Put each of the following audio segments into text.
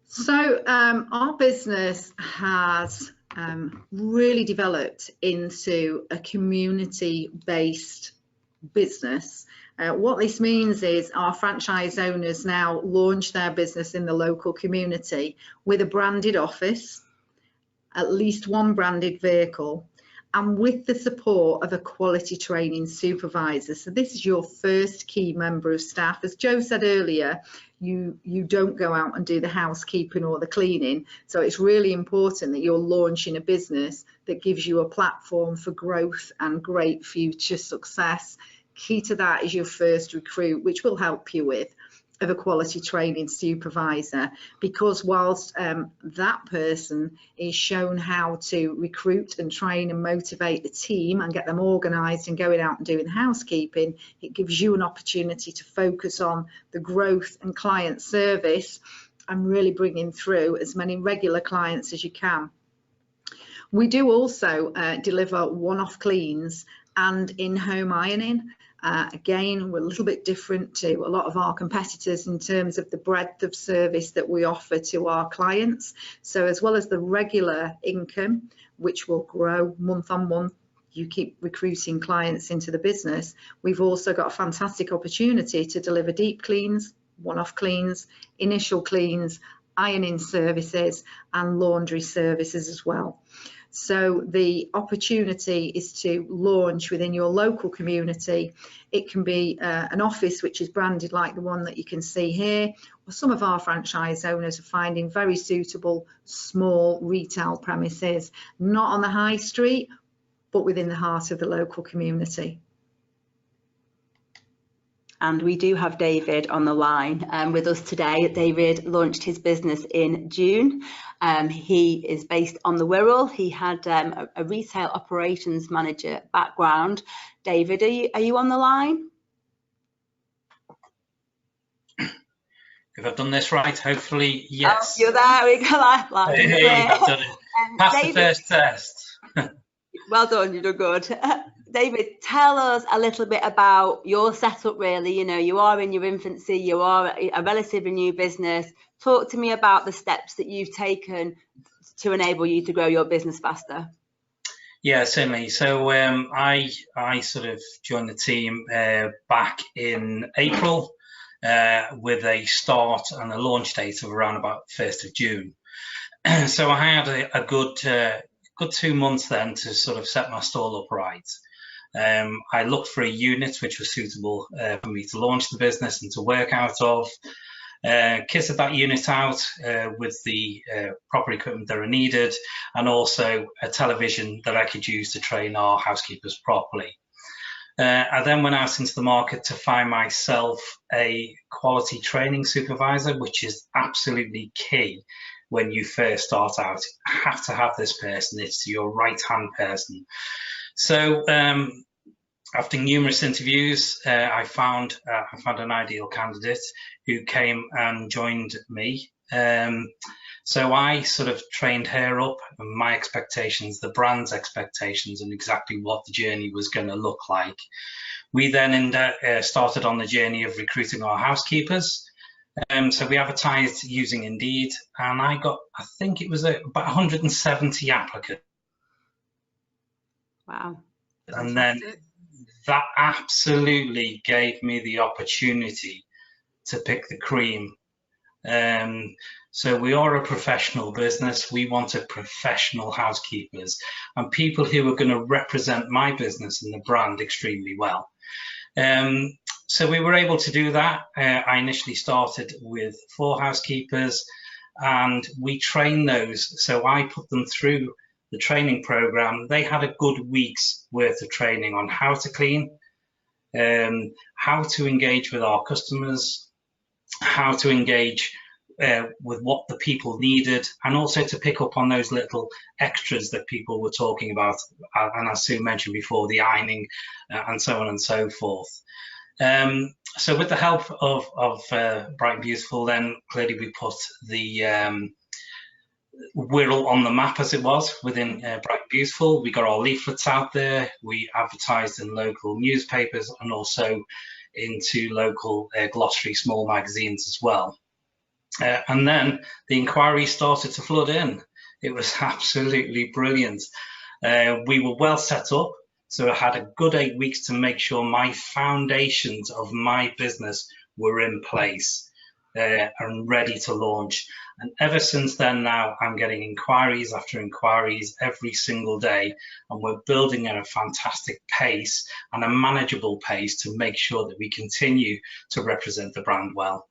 So our business has really developed into a community-based business. What this means is our franchise owners now launch their business in the local community with a branded office, at least one branded vehicle, and with the support of a quality training supervisor. So this is your first key member of staff. As Joe said earlier, you don't go out and do the housekeeping or the cleaning. So it's really important that you're launching a business that gives you a platform for growth and great future success. Key to that is your first recruit, which we'll help you with, of a quality training supervisor, because whilst that person is shown how to recruit and train and motivate the team and get them organised and going out and doing housekeeping, it gives you an opportunity to focus on the growth and client service and really bringing through as many regular clients as you can. We do also deliver one-off cleans and in-home ironing. Again, we're a little bit different to a lot of our competitors in terms of the breadth of service that we offer to our clients. So as well as the regular income, which will grow month on month, you keep recruiting clients into the business, we've also got a fantastic opportunity to deliver deep cleans, one-off cleans, initial cleans, ironing services and laundry services as well. So the opportunity is to launch within your local community. It can be an office which is branded like the one that you can see here, or some of our franchise owners are finding very suitable small retail premises, not on the high street, but within the heart of the local community. And we do have David on the line with us today. David launched his business in June. He is based on the Wirral. He had a retail operations manager background. David, are you on the line? If I've done this right, hopefully, yes. Oh, you're there. We go live. I've done it. Passed the first test. Well done, you've done good. David, tell us a little bit about your setup, really. You know, you are in your infancy, you are a relatively new business. Talk to me about the steps that you've taken to enable you to grow your business faster. Yeah, certainly. So I sort of joined the team back in April with a start and a launch date of around about 1st of June. So I had a good 2 months then to sort of set my stall up right. I looked for a unit which was suitable for me to launch the business and to work out of. Kitted that unit out with the proper equipment that are needed, and also a television that I could use to train our housekeepers properly. I then went out into the market to find myself a quality training supervisor, which is absolutely key when you first start out. You have to have this person. It's your right-hand person. So after numerous interviews, I found an ideal candidate who came and joined me. So I sort of trained her up, and my expectations, the brand's expectations, and exactly what the journey was going to look like. We then started on the journey of recruiting our housekeepers. So we advertised using Indeed, and I think it was about 170 applicants. Wow. And then that absolutely gave me the opportunity to pick the cream. So we are a professional business. We wanted professional housekeepers and people who are going to represent my business and the brand extremely well. So we were able to do that. I initially started with 4 housekeepers and we trained those. So I put them through the training program. They had a good week's worth of training on how to clean, how to engage with our customers, how to engage with what the people needed, and also to pick up on those little extras that people were talking about, and as Sue mentioned before, the ironing and so on and so forth. So with the help of Bright and Beautiful, then clearly we put the Wirral on the map, as it was, within Bright and Beautiful. We got our leaflets out there, we advertised in local newspapers and also into local glossary small magazines as well. And then the inquiries started to flood in. It was absolutely brilliant. We were well set up, so I had a good 8 weeks to make sure my foundations of my business were in place and ready to launch. And ever since then now, I'm getting inquiries after inquiries every single day, and we're building at a fantastic pace and a manageable pace to make sure that we continue to represent the brand well.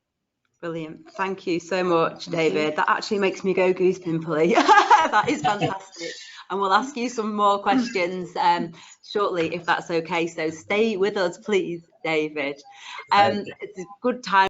Brilliant. Thank you so much, David. That actually makes me go goose pimply. That is fantastic. And we'll ask you some more questions shortly, if that's okay. So stay with us, please, David. It's a good time